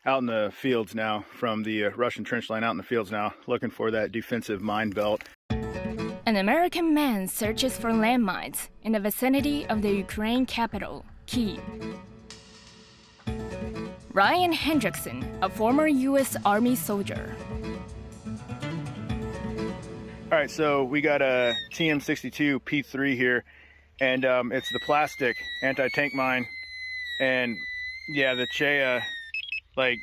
out in the fields now, from the Russian trench line out in the fields now, looking for that defensive mine belt. An American man searches for landmines in the vicinity of the Ukraine capital, Kyiv. Ryan Hendrickson, a former U.S. Army soldier. All right, so we got a TM62 P3 here, and it's the plastic anti-tank mine. And yeah, the Chea, like,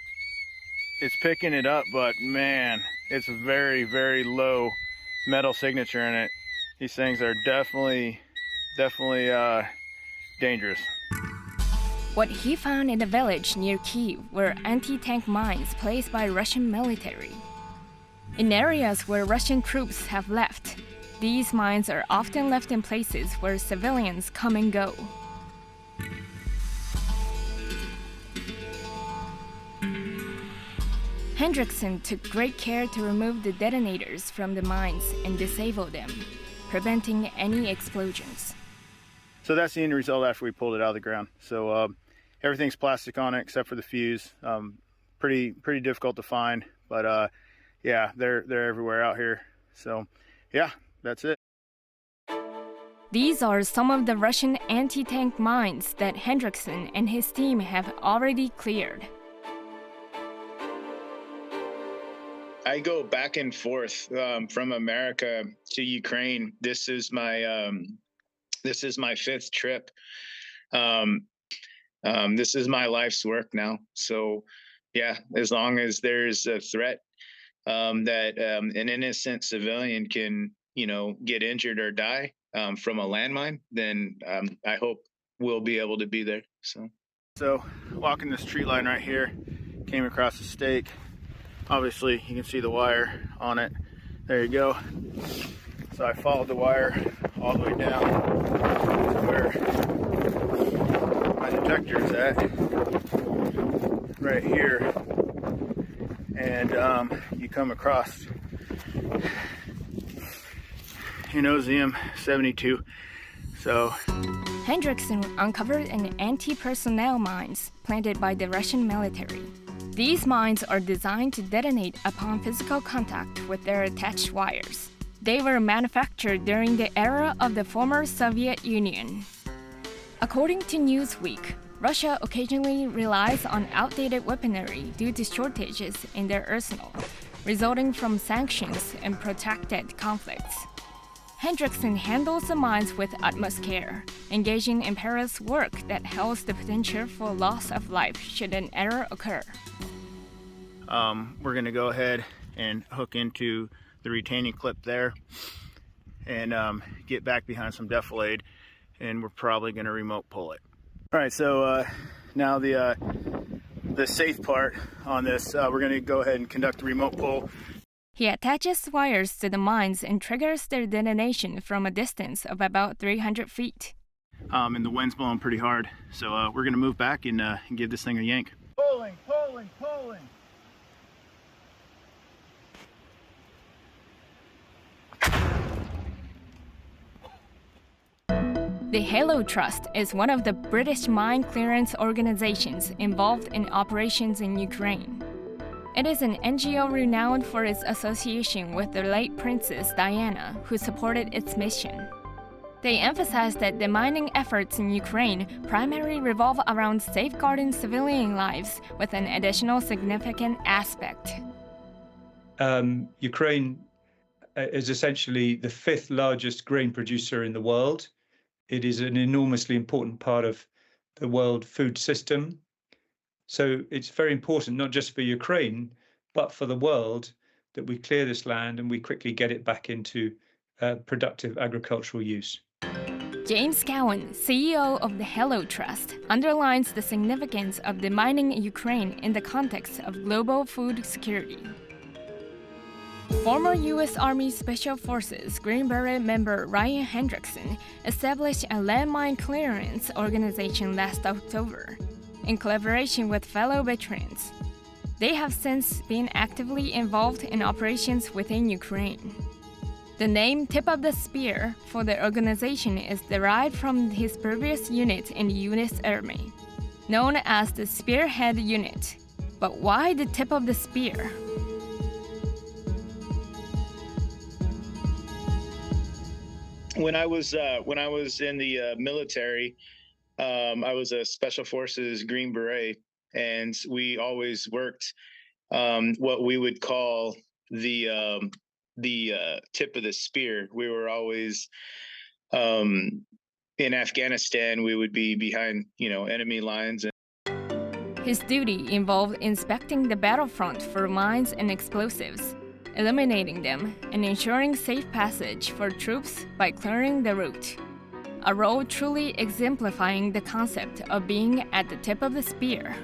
it's picking it up, but man, it's very, very low metal signature in it. These things are definitely dangerous. What he found in the village near Kyiv were anti-tank mines placed by Russian military. In areas where Russian troops have left, these mines are often left in places where civilians come and go. Hendrickson took great care to remove the detonators from the mines and disable them, preventing any explosions. So that's the end result after we pulled it out of the ground. So everything's plastic on it except for the fuse. Pretty difficult to find, but yeah, they're everywhere out here. So yeah, that's it. These are some of the Russian anti-tank mines that Hendrickson and his team have already cleared. I go back and forth from America to Ukraine. This is my fifth trip. This is my life's work now. So yeah, as long as there's a threat that an innocent civilian can, get injured or die from a landmine, then I hope we'll be able to be there. So walking this tree line right here, came across a stake. Obviously, you can see the wire on it. There you go. So I followed the wire all the way down to where my detector is at, right here. And you come across an OZM 72. So Hendrickson uncovered an anti-personnel mines planted by the Russian military. These mines are designed to detonate upon physical contact with their attached wires. They were manufactured during the era of the former Soviet Union. According to Newsweek, Russia occasionally relies on outdated weaponry due to shortages in their arsenal, resulting from sanctions and protracted conflicts. Hendrickson handles the mines with utmost care, engaging in perilous work that holds the potential for loss of life should an error occur. We're going to go ahead and hook into the retaining clip there and get back behind some defilade, and we're probably going to remote pull it. All right, so now the safe part on this, we're going to go ahead and conduct the remote pull. He attaches wires to the mines and triggers their detonation from a distance of about 300 feet. And the wind's blowing pretty hard, so we're going to move back and give this thing a yank. Pulling. The Halo Trust is one of the British mine clearance organizations involved in operations in Ukraine. It is an NGO renowned for its association with the late Princess Diana, who supported its mission. They emphasize that the mining efforts in Ukraine primarily revolve around safeguarding civilian lives with an additional significant aspect. Ukraine is essentially the fifth largest grain producer in the world. It is an enormously important part of the world food system. So it's very important, not just for Ukraine, but for the world, that we clear this land and we quickly get it back into productive agricultural use. James Cowan, CEO of the Halo Trust, underlines the significance of demining Ukraine in the context of global food security. Former U.S. Army Special Forces Green Beret member Ryan Hendrickson established a landmine clearance organization last October, in collaboration with fellow veterans. They have since been actively involved in operations within Ukraine. The name Tip of the Spear for the organization is derived from his previous unit in the U.S. Army, known as the Spearhead Unit, But why the tip of the spear? When I was in the military, I was a Special Forces Green Beret, and we always worked what we would call the tip of the spear. We were always in Afghanistan. We would be behind enemy lines. His duty involved inspecting the battlefront for mines and explosives, eliminating them, and ensuring safe passage for troops by clearing the route. A role truly exemplifying the concept of being at the tip of the spear.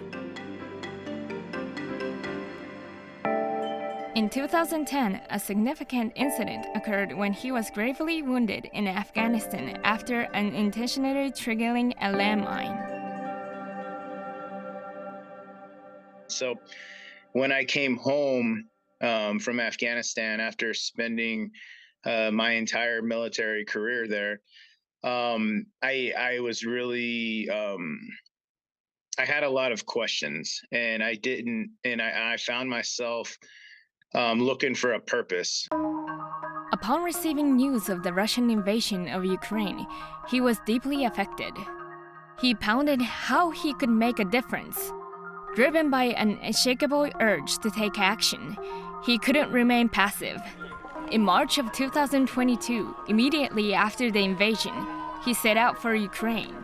In 2010, a significant incident occurred when he was gravely wounded in Afghanistan after unintentionally triggering a landmine. So when I came home from Afghanistan after spending my entire military career there, I was really I had a lot of questions, and I found myself looking for a purpose. Upon receiving news of the Russian invasion of Ukraine, he was deeply affected. He pondered how he could make a difference. Driven by an unshakable urge to take action, he couldn't remain passive. In March of 2022, immediately after the invasion, he set out for Ukraine.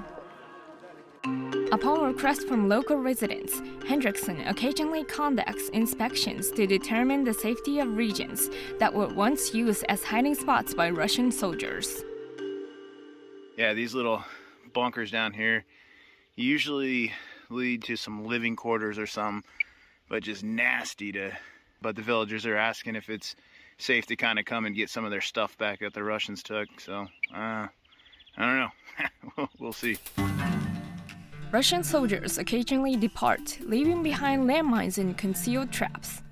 Upon request from local residents, Hendrickson occasionally conducts inspections to determine the safety of regions that were once used as hiding spots by Russian soldiers. Yeah, these little bunkers down here usually lead to some living quarters or something, but just nasty but the villagers are asking if it's safe to kind of come and get some of their stuff back that the Russians took. So I don't know. We'll see. Russian soldiers occasionally depart, leaving behind landmines and concealed traps.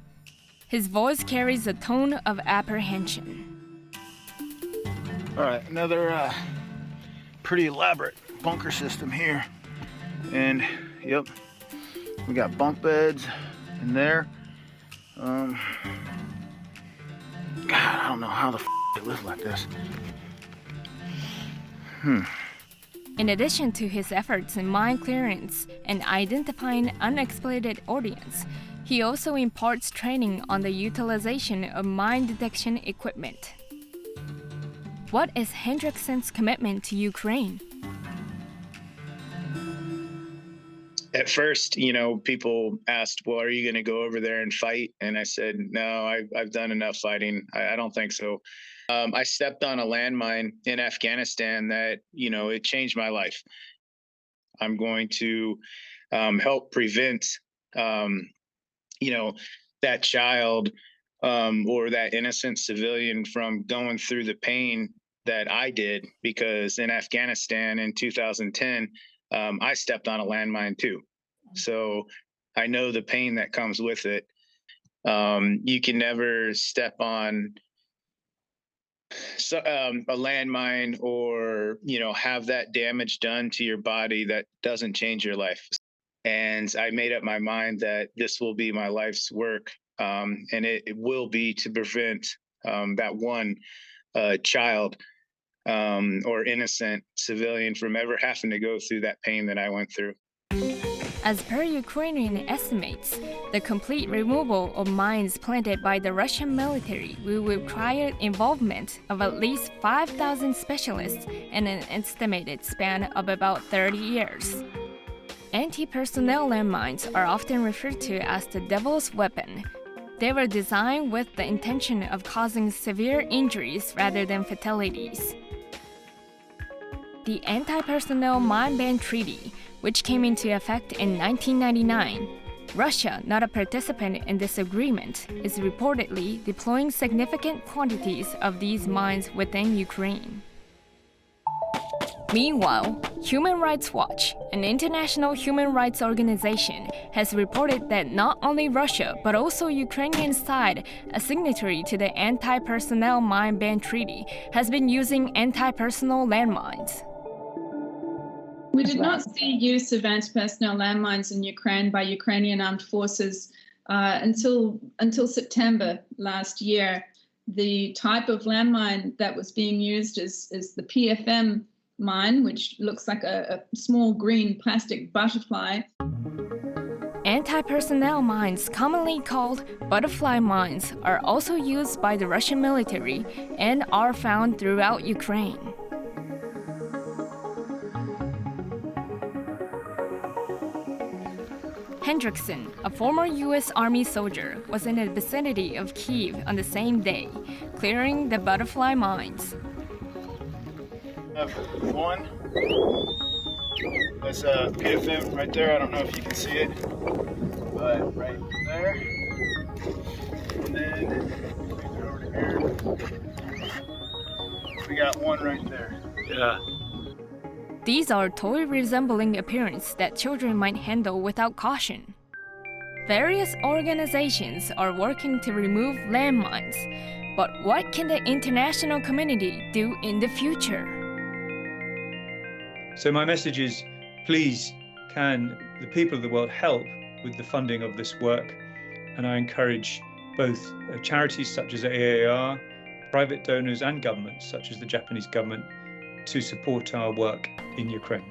His voice carries a tone of apprehension. All right, another pretty elaborate bunker system here. And yep, we got bunk beds in there. God, I don't know how the they live like this. In addition to his efforts in mine clearance and identifying unexploded ordnance, he also imparts training on the utilization of mine detection equipment. What is Hendrickson's commitment to Ukraine? At first, people asked, well, are you going to go over there and fight? And I said, no, I've done enough fighting. I don't think so. I stepped on a landmine in Afghanistan that, it changed my life. I'm going to help prevent, that child or that innocent civilian from going through the pain that I did, because in Afghanistan in 2010, I stepped on a landmine too. So I know the pain that comes with it. You can never step on a landmine or, have that damage done to your body that doesn't change your life. And I made up my mind that this will be my life's work. And it will be to prevent that one child or innocent civilian from ever having to go through that pain that I went through. As per Ukrainian estimates, the complete removal of mines planted by the Russian military will require involvement of at least 5,000 specialists in an estimated span of about 30 years. Anti-personnel landmines are often referred to as the devil's weapon. They were designed with the intention of causing severe injuries rather than fatalities. The Anti-Personnel Mine Ban Treaty, which came into effect in 1999, Russia, not a participant in this agreement, is reportedly deploying significant quantities of these mines within Ukraine. Meanwhile, Human Rights Watch, an international human rights organization, has reported that not only Russia but also Ukrainian side, a signatory to the Anti-Personnel Mine Ban Treaty, has been using anti-personnel landmines. We did not see use of anti-personnel landmines in Ukraine by Ukrainian armed forces until September last year. The type of landmine that was being used is the PFM mine, which looks like a small green plastic butterfly. Anti-personnel mines, commonly called butterfly mines, are also used by the Russian military and are found throughout Ukraine. Hendrickson, a former U.S. Army soldier, was in the vicinity of Kyiv on the same day, clearing the butterfly mines. One. That's PFM right there. I don't know if you can see it, but right there. And then over to here. We got one right there. Yeah. These are toy-resembling appearance that children might handle without caution. Various organizations are working to remove landmines, but what can the international community do in the future? So my message is, please, can the people of the world help with the funding of this work? And I encourage both charities such as AAR, private donors and governments such as the Japanese government to support our work in Ukraine.